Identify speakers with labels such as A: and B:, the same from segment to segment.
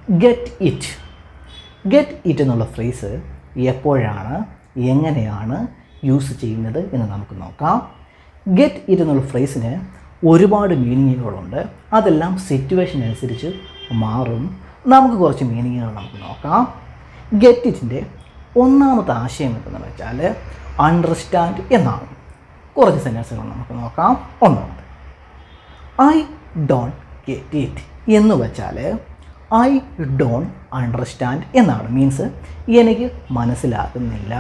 A: Get it. Get it എന്നുള്ള phrase എപ്പോഴാണ്, എങ്ങനെയാണ് യൂസ് ചെയ്യുന്നത് എന്ന് നമുക്ക് നോക്കാം. ഗെറ്റ് ഇറ്റ് എന്നുള്ള ഫ്രേസിന് ഒരുപാട് മീനിങ്ങുകളുണ്ട്. അതെല്ലാം സിറ്റുവേഷൻ അനുസരിച്ച് മാറും. നമുക്ക് കുറച്ച് മീനിങ്ങുകൾ നമുക്ക് നോക്കാം. ഗെറ്റ് ഇറ്റിൻ്റെ ഒന്നാമത്തെ ആശയം എന്തെന്ന് വെച്ചാൽ അണ്ടർസ്റ്റാൻഡ് എന്നാണ്. കുറച്ച് സെൻറ്റൻസുകൾ നമുക്ക് നോക്കാം. ഒന്നാമത്, ഐ ഡോണ്ട് ഗെറ്റ് ഇറ്റ് എന്ന് വെച്ചാൽ ഐ ഡോണ്ട് അണ്ടർസ്റ്റാൻഡ് എന്നാണ്. മീൻസ് എനിക്ക് മനസ്സിലാകുന്നില്ല,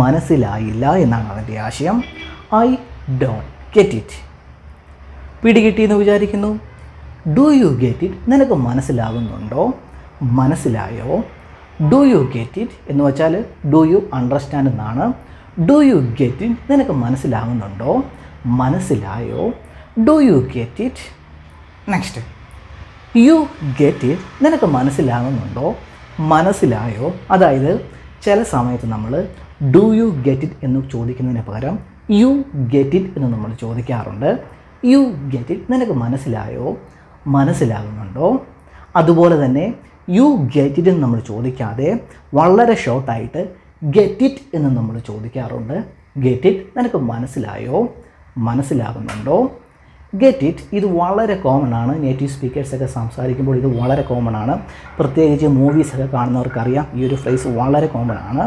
A: മനസ്സിലായില്ല എന്നാണ് അതിൻ്റെ ആശയം. I don't get it. പിടികിട്ടിയെന്ന് വിചാരിക്കുന്നു. Do you get it? നിനക്ക് മനസ്സിലാകുന്നുണ്ടോ, മനസ്സിലായോ? ഡു യു ഗെറ്റ് ഇറ്റ് എന്ന് വെച്ചാൽ ഡു യു അണ്ടർസ്റ്റാൻഡ് എന്നാണ്. Do you get it? നിനക്ക് മനസ്സിലാകുന്നുണ്ടോ, മനസ്സിലായോ? Do you get it? Next, you get it? നിനക്ക് മനസ്സിലാകുന്നുണ്ടോ, മനസ്സിലായോ? അതായത് ചില സമയത്ത് നമ്മൾ ഡു യു ഗെറ്റ് ഇറ്റ് എന്ന് ചോദിക്കുന്നതിന് പകരം യു ഗെറ്റ് ഇറ്റ് എന്ന് നമ്മൾ ചോദിക്കാറുണ്ട്. U get it? നിനക്ക് മനസ്സിലായോ, മനസ്സിലാകുന്നുണ്ടോ? അതുപോലെ തന്നെ യു ഗെറ്റ് ഇറ്റ് എന്ന് നമ്മൾ ചോദിക്കാതെ വളരെ ഷോർട്ടായിട്ട് ഗെറ്റ് ഇറ്റ് എന്ന് നമ്മൾ ചോദിക്കാറുണ്ട്. Get it? നിനക്ക് മനസ്സിലായോ, മനസ്സിലാകുന്നുണ്ടോ? ഗെറ്റ് ഇറ്റ് ഇത് വളരെ കോമൺ ആണ്. നേറ്റീവ് സ്പീക്കേഴ്സൊക്കെ സംസാരിക്കുമ്പോൾ ഇത് വളരെ കോമൺ ആണ്. പ്രത്യേകിച്ച് മൂവീസൊക്കെ കാണുന്നവർക്കറിയാം ഈ ഒരു ഫ്രേസ് വളരെ കോമൺ ആണ്.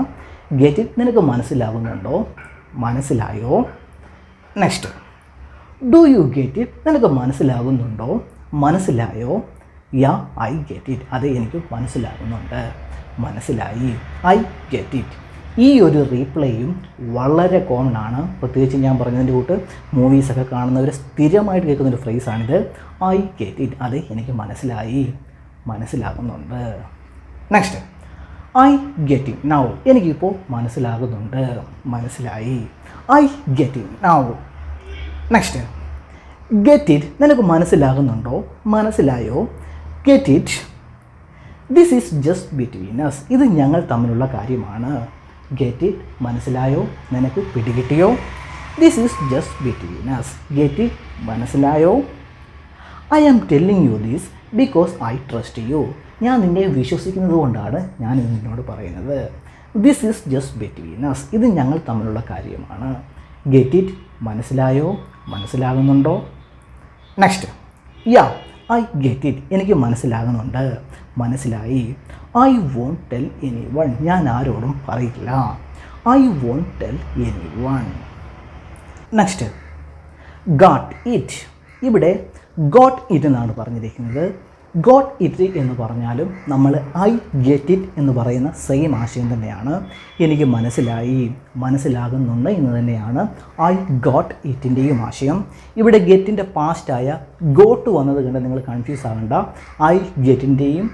A: Get it? നിനക്ക് മനസ്സിലാകുന്നുണ്ടോ, മനസ്സിലായോ? Next, do you get it? നിനക്ക് മനസ്സിലാകുന്നുണ്ടോ, മനസ്സിലായോ? യാ ഐ ഗെറ്റ് ഇറ്റ്. അത് എനിക്ക് മനസ്സിലാകുന്നുണ്ട്, മനസ്സിലായി. I get it. ഈ ഒരു റീപ്ലേയും വളരെ കോമൺ ആണ്. പ്രത്യേകിച്ച് ഞാൻ പറഞ്ഞതിൻ്റെ കൂട്ട് മൂവീസൊക്കെ കാണുന്നവർ സ്ഥിരമായിട്ട് കേൾക്കുന്നൊരു ഫ്രേസാണിത്. I get it. അത് എനിക്ക് മനസ്സിലായി, മനസ്സിലാകുന്നുണ്ട്. Next, I get it now. എനിക്കിപ്പോൾ മനസ്സിലാകുന്നുണ്ട്, മനസ്സിലായി. I get it now. Next, get it? നിനക്ക് മനസ്സിലാകുന്നുണ്ടോ, മനസ്സിലായോ? Get it? This is just between us. ഇത് ഞങ്ങൾ തമ്മിലുള്ള കാര്യമാണ്. Get it? മനസ്സിലായോ, നിനക്ക് പിടികിട്ടിയോ? This is just between us. Get it? മനസ്സിലായോ? I am telling you this because I trust you. ഞാൻ നിന്നെ വിശ്വസിക്കുന്നത് കൊണ്ടാണ് ഞാനിത് നിന്നോട് പറയുന്നത്. This is just between us. ഇത് ഞങ്ങൾ തമ്മിലുള്ള കാര്യമാണ്. Get it? മനസ്സിലായോ, മനസ്സിലാകുന്നുണ്ടോ? Next, ya I get it. എനിക്ക് മനസ്സിലാകുന്നുണ്ട്, മനസ്സിലായി. I won't tell anyone. ഞാൻ ആരോടും പറയില്ല. I won't tell anyone. Next, got it. ഇവിടെ ഗോട്ട് ഇറ്റ് എന്നാണ് പറഞ്ഞിരിക്കുന്നത്. ഗോട്ട് ഇറ്റ് എന്ന് പറഞ്ഞാലും നമ്മൾ ഐ ഗെറ്റ് ഇറ്റ് എന്ന് പറയുന്ന സെയിം ആശയം തന്നെയാണ്. എനിക്ക് മനസ്സിലായി, മനസ്സിലാകുന്നുണ്ട് എന്ന് തന്നെയാണ് ഐ ഗോട്ട് ഇറ്റിൻ്റെയും ആശയം. ഇവിടെ ഗെറ്റിൻ്റെ പാസ്റ്റായ ഗോട്ട് വന്നത് കണ്ട് നിങ്ങൾ കൺഫ്യൂസ് ആകണ്ട. ഐ ഗെറ്റിൻ്റെയും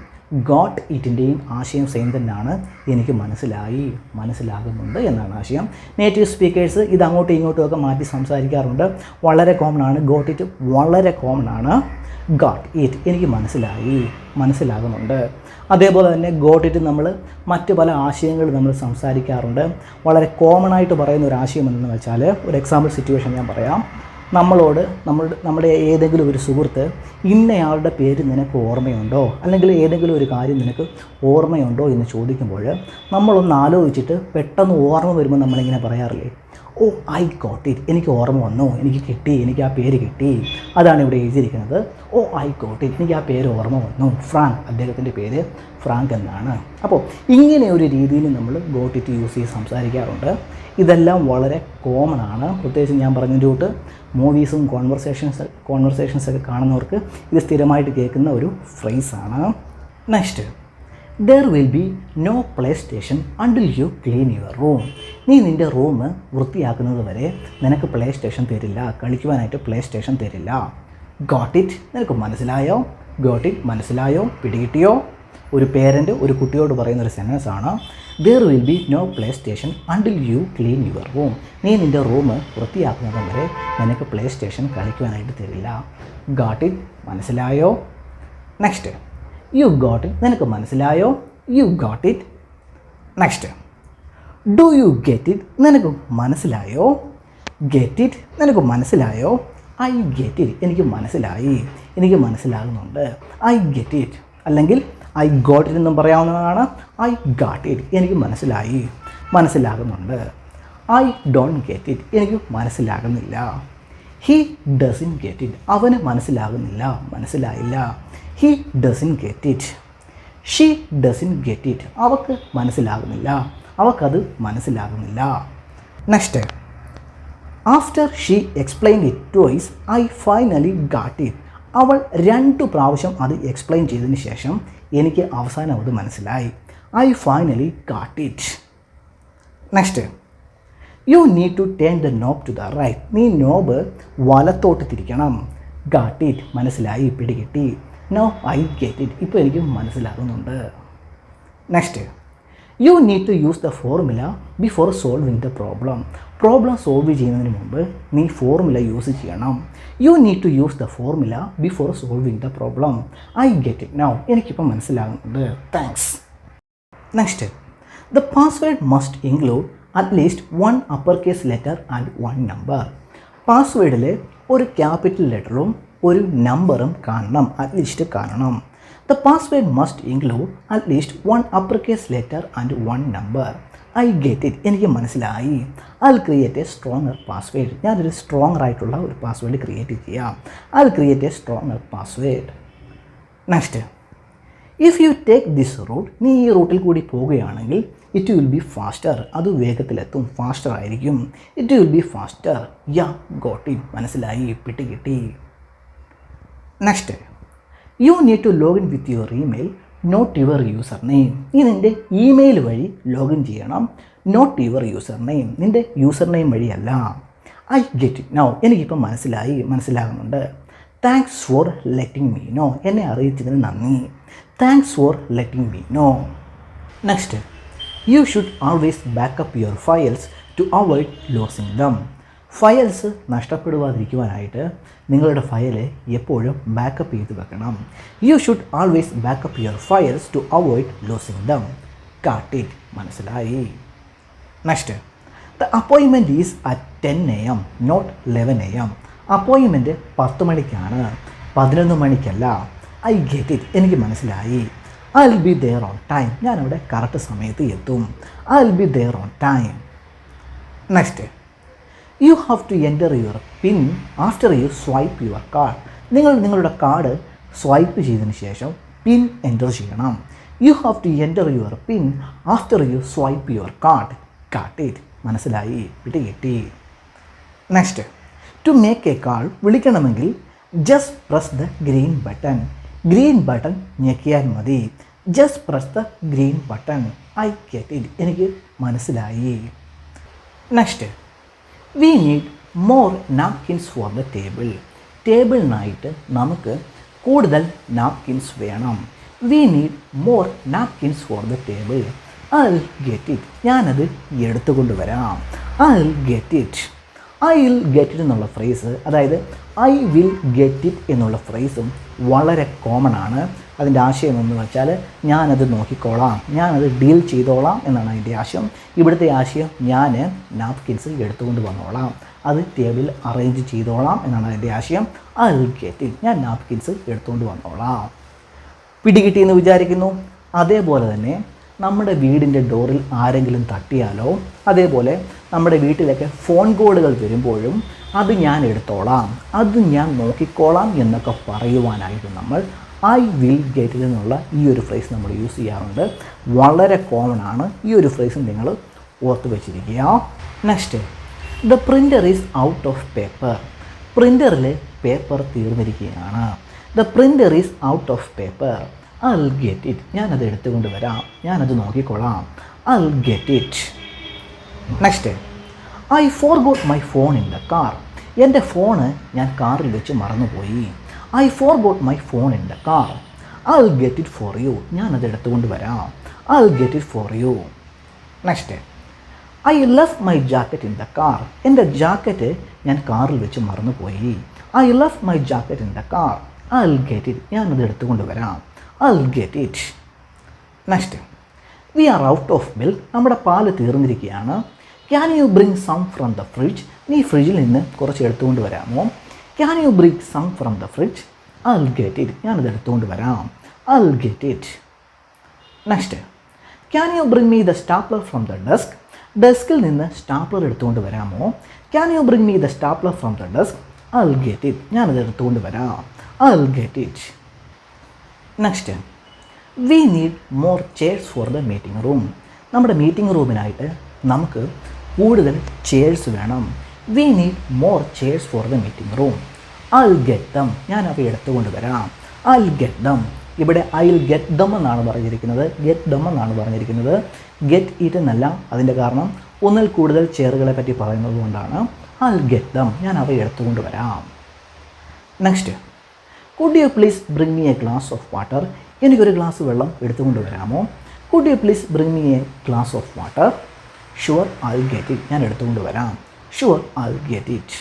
A: ഗോട്ട് ഇറ്റിൻ്റെയും ആശയം സെയിം തന്നെയാണ്. എനിക്ക് മനസ്സിലായി, മനസ്സിലാകുന്നുണ്ട് എന്നാണ് ആശയം. നേറ്റീവ് സ്പീക്കേഴ്സ് ഇത് അങ്ങോട്ടും ഇങ്ങോട്ടും ഒക്കെ മാറ്റി സംസാരിക്കാറുണ്ട്. വളരെ കോമൺ ആണ്. ഗോട്ട് ഇറ്റ് വളരെ കോമൺ ആണ്. ഗോട്ട് ഇറ്റ് എനിക്ക് മനസ്സിലായി, മനസ്സിലാകുന്നുണ്ട്. അതേപോലെ തന്നെ ഗോട്ട് ഇറ്റ് നമ്മൾ മറ്റ് പല ആശയങ്ങൾ നമ്മൾ സംസാരിക്കാറുണ്ട്. വളരെ കോമൺ ആയിട്ട് പറയുന്ന ഒരു ആശയം എന്തെന്ന് വെച്ചാൽ, ഒരു എക്സാമ്പിൾ സിറ്റുവേഷൻ ഞാൻ പറയാം. നമ്മളോട് നമ്മുടെ ഏതെങ്കിലും ഒരു സുഹൃത്ത് ഇന്നയാളുടെ പേര് നിനക്ക് ഓർമ്മയുണ്ടോ, അല്ലെങ്കിൽ ഏതെങ്കിലും ഒരു കാര്യം നിനക്ക് ഓർമ്മയുണ്ടോ എന്ന് ചോദിക്കുമ്പോൾ നമ്മളൊന്ന് ആലോചിച്ചിട്ട് പെട്ടെന്ന് ഓർമ്മ വരുമ്പോൾ നമ്മളിങ്ങനെ പറയാറില്ലേ, ഓ ഐ ഗോട്ട് ഇറ്റ്, എനിക്ക് ഓർമ്മ വന്നു, എനിക്ക് കിട്ടി, എനിക്ക് ആ പേര് കിട്ടി. അതാണ് ഇവിടെ എഴുതിയിരിക്കുന്നത്. ഓ ഐ ഗോട്ട് ഇറ്റ്, എനിക്ക് ആ പേര് ഓർമ്മ വന്നു. ഫ്രാങ്ക്, അദ്ദേഹത്തിൻ്റെ പേര് ഫ്രാങ്ക് എന്നാണ്. അപ്പോൾ ഇങ്ങനെ ഒരു രീതിയിൽ നമ്മൾ ഗോട്ട് ഇറ്റ് യൂസ് ചെയ്ത് സംസാരിക്കാറുണ്ട്. ഇതെല്ലാം വളരെ കോമൺ ആണ്. പ്രത്യേകിച്ച് ഞാൻ പറഞ്ഞതിൻ്റെ കൂട്ട് മൂവീസും കോൺവെർസേഷൻസൊക്കെ കാണുന്നവർക്ക് ഇത് സ്ഥിരമായിട്ട് കേൾക്കുന്ന ഒരു ഫ്രേസാണ്. Next, there will be no PlayStation until you clean your room. നീ നിൻ്റെ റൂം വൃത്തിയാക്കുന്നത് വരെ നിനക്ക് പ്ലേ സ്റ്റേഷൻ തരില്ല, കളിക്കുവാനായിട്ട് പ്ലേ സ്റ്റേഷൻ തരില്ല. Got it? നിനക്ക് മനസ്സിലായോ? Got it? മനസ്സിലായോ, പിടികിട്ടിയോ? ഒരു പേരൻറ്റ് ഒരു കുട്ടിയോട് പറയുന്നൊരു സെൻറ്റൻസ് ആണ്. There will be no PlayStation until you clean your room. നീ നിൻ്റെ റൂം വൃത്തിയാക്കുന്നത് വരെ നിനക്ക് പ്ലേ സ്റ്റേഷൻ കളിക്കുവാനായിട്ട് തരില്ല. Got it? മനസ്സിലായോ? Next, you got it? നിനക്ക് മനസ്സിലായോ? You got it? Next, do you get it? നിനക്ക് മനസ്സിലായോ? Get it? നിനക്ക് മനസ്സിലായോ? I get it? എനിക്ക് മനസ്സിലായി, എനിക്ക് മനസ്സിലാകുന്നുണ്ട്. ഐ ഗെറ്റ് ഇറ്റ് അല്ലെങ്കിൽ ഐ ഗോട്ട് ഇറ്റ് എന്നും പറയാവുന്നതാണ്. ഐ ഗാട്ട് ഇറ്റ്, എനിക്ക് മനസ്സിലാകുന്നുണ്ട്. ഐ ഡോണ്ട് ഗെറ്റ് ഇറ്റ്, എനിക്ക് മനസ്സിലാകുന്നില്ല. ഹി ഡസൻ ഗെറ്റ് ഇറ്റ്, അവന് മനസ്സിലായില്ല. He doesn't get it. She doesn't get it, അവൾക്കത് മനസ്സിലാകുന്നില്ല. Next, after she explain it twice I finally got it. അവൾ 2 പ്രാവശ്യം അത് എക്സ്പ്ലെയിൻ ചെയ്തതിന് ശേഷം എനിക്ക് അവസാനം അത് മനസ്സിലായി. I finally got it. Next, you need to turn the knob to the right. നീ നോബ് വലത്തോട്ട് തിരിക്കണം. ഗാട്ട് ഇറ്റ്, മനസ്സിലായി, പിടികിട്ടി. നോ ഐ ഗെറ്റ് ഇറ്റ്, ഇപ്പോൾ എനിക്ക് മനസ്സിലാകുന്നുണ്ട്. Next, you need to use the formula before solving the problem solve ചെയ്യുന്നതിന് മുമ്പ് നീ ഫോർമുല യൂസ് ചെയ്യണം. You need to use the formula before solving the problem. I get it now, എനിക്കിപ്പോൾ മനസ്സിലാകുന്നുണ്ട്. Thanks. Next, the password must include at least 1 upper case letter and 1 number. പാസ്വേഡിൽ ഒരു capital ലെറ്ററും ഒരു നമ്പറും കാണണം, അറ്റ്ലീസ്റ്റ് കാണണം. The password must include at least 1 upper case letter and 1 നമ്പർ. ഐ ഗെറ്റ് ഇറ്റ്, എനിക്ക് മനസ്സിലായി. I will create a stronger password. ഞാനൊരു സ്ട്രോങ്ങർ ആയിട്ടുള്ള ഒരു പാസ്വേഡ് ക്രിയേറ്റ് ചെയ്യാം. I will create a stronger password. Next, if you take this route, നീ ഈ റൂട്ടിൽ കൂടി പോവുകയാണെങ്കിൽ ഇറ്റ് വിൽ ബി ഫാസ്റ്റർ, അത് വേഗത്തിലെത്തും, ഫാസ്റ്റർ ആയിരിക്കും. It will be faster. Ya got it, മനസ്സിലായി, പിടികിട്ടി. Next, you need to login with your email not your user name. നീ നിൻ്റെ ഇമെയിൽ വഴി ലോഗിൻ ചെയ്യണം. നോട്ട് യുവർ യൂസർ നെയിം, നിൻ്റെ യൂസർ നെയിം വഴിയല്ല. ഐ ഗെറ്റ് ഇറ്റ് നൗ, എനിക്കിപ്പോൾ മനസ്സിലാകുന്നുണ്ട്. Thanks for letting me know, എന്നെ അറിയിച്ചതിന് നന്ദി. Thanks for letting me know. Next, you should always back up your files to avoid losing them. Files നഷ്ടപ്പെടുവാതിരിക്കുവാനായിട്ട് നിങ്ങളുടെ file എപ്പോഴും ബാക്കപ്പ് ചെയ്ത് വെക്കണം. You should always back up your files to avoid losing them. Got it, മനസ്സിലായി. Next, the appointment is at 10 AM not 11 AM. Appointment 10 മണിക്കാണ്, 11 മണിക്കല്ല. I get it, എനിക്ക് മനസ്സിലായി. I will be there on time, ഞാനവിടെ correct സമയത്ത് എത്തും. I will be there on time. Next, you have to enter your PIN after you swipe your card. നിങ്ങൾ നിങ്ങളുടെ card swipe ചെയ്തതിന് ശേഷം പിൻ എൻ്റർ ചെയ്യണം. You have to enter your PIN after you swipe your card. Got it, മനസ്സിലായി, പിടികിട്ടി. Next, to make a call, വിളിക്കണമെങ്കിൽ just press the green button. Green button ഞെക്കിയാൽ മതി. Just press the green button. I get it, എനിക്ക് മനസ്സിലായി. Next, we need more napkins for the table. ടേബിളിനായിട്ട് നമുക്ക് കൂടുതൽ നാപ്കിൻസ് വേണം. We need more napkins for the table. I will get it, ഞാനത് എടുത്തുകൊണ്ട് വരാം. I will get it. I will get it എന്നുള്ള ഫ്രേസ്, അതായത് ഐ വിൽ ഗെറ്റ് ഇറ്റ് എന്നുള്ള ഫ്രേസും വളരെ കോമൺ ആണ്. അതിൻ്റെ ആശയം എന്ന് വെച്ചാൽ ഞാനത് നോക്കിക്കോളാം, ഞാനത് ഡീൽ ചെയ്തോളാം എന്നാണ് അതിൻ്റെ ആശയം. ഇവിടുത്തെ ആശയം ഞാൻ നാപ്കിൻസ് എടുത്തുകൊണ്ട് വന്നോളാം, അത് ടേബിളിൽ അറേഞ്ച് ചെയ്തോളാം എന്നാണ് അതിൻ്റെ ആശയം. ഐ വിൽ ഗെറ്റ് ഇറ്റ്, ഞാൻ നാപ്കിൻസ് എടുത്തുകൊണ്ട് വന്നോളാം. പിടികിട്ടിയെന്ന് വിചാരിക്കുന്നു. അതേപോലെ തന്നെ നമ്മുടെ വീടിൻ്റെ ഡോറിൽ ആരെങ്കിലും തട്ടിയാലോ, അതേപോലെ നമ്മുടെ വീട്ടിലൊക്കെ ഫോൺ കോളുകൾ വരുമ്പോഴും അത് ഞാൻ എടുത്തോളാം, അത് ഞാൻ നോക്കിക്കോളാം എന്നൊക്കെ പറയുവാനായിട്ട് നമ്മൾ ഐ വിൽ ഗെറ്റ് എന്നുള്ള ഈ ഒരു ഫ്രേസ് നമ്മൾ യൂസ് ചെയ്യാറുണ്ട്. വളരെ കോമൺ ആണ്. ഈ ഒരു ഫ്രേസ് നിങ്ങൾ ഓർത്ത് വെച്ചിരിക്കുക. Next, the printer is out of paper. പ്രിൻ്ററിൽ പേപ്പർ തീർന്നിരിക്കുകയാണ്. The printer is out of paper. I will get it, ഞാനത് എടുത്തുകൊണ്ട് വരാം, ഞാനത് നോക്കിക്കോളാം. I will get it. Next, I forgot my phone in the car. എൻ്റെ ഫോണ് ഞാൻ കാറിൽ വെച്ച് മറന്നുപോയി. I forgot my phone in the car. I will get it for you, ഞാനത് എടുത്തുകൊണ്ട് വരാം. I will get it for you. Next, I left my jacket in the car. എൻ്റെ jacket ഞാൻ കാറിൽ വെച്ച് മറന്നുപോയി. I left my jacket in the car. I will get it, ഞാനത് എടുത്തുകൊണ്ട് വരാം. I will get it. Next, we are out of milk. നമ്മുടെ പാല് തീർന്നിരിക്കുകയാണ്. Can you bring some from the fridge. നീ ഫ്രിഡ്ജിൽ നിന്ന് കുറച്ച് എടുത്തുകൊണ്ട് വരാമോ? Can you bring some from the fridge. I will get it, ഞാനത് എടുത്തുകൊണ്ട് വരാം. I will get it. Next, can you bring me the stapler from the desk? ഡെസ്കിൽ നിന്ന് സ്റ്റാപ്ലർ എടുത്തുകൊണ്ട് വരാമോ? Can you bring me the stapler from the desk? I will get it. ഞാനത് എടുത്തുകൊണ്ട് വരാം. I will get it. Next, we need more chairs for the meeting room. നമ്മുടെ meeting റൂമിനായിട്ട് നമുക്ക് കൂടുതൽ ചെയർസ് വേണം. We need more chairs for the meeting room. I will get them. ഞാൻ അവ എടുത്തുകൊണ്ട് വരാം. I will get dum. ഇവിടെ ഐ വിൽ ഗെറ്റ് ദം എന്നാണ് പറഞ്ഞിരിക്കുന്നത്, ഗെറ്റ് ദം എന്നാണ് പറഞ്ഞിരിക്കുന്നത്, ഗെറ്റ് ഇറ്റ് എന്നല്ല. അതിൻ്റെ കാരണം ഒന്നിൽ കൂടുതൽ ചെയറുകളെ പറ്റി പറയുന്നത് കൊണ്ടാണ്. I will get them. ഞാൻ അവ എടുത്തുകൊണ്ട് വരാം. Next, could you please bring me A glass of water? എനിക്കൊരു ഗ്ലാസ് വെള്ളം എടുത്തുകൊണ്ട് വരാമോ? Could you please bring me A glass of water? Sure I will get it. ഞാൻ എടുത്തുകൊണ്ട് വരാം. Sure I will get it.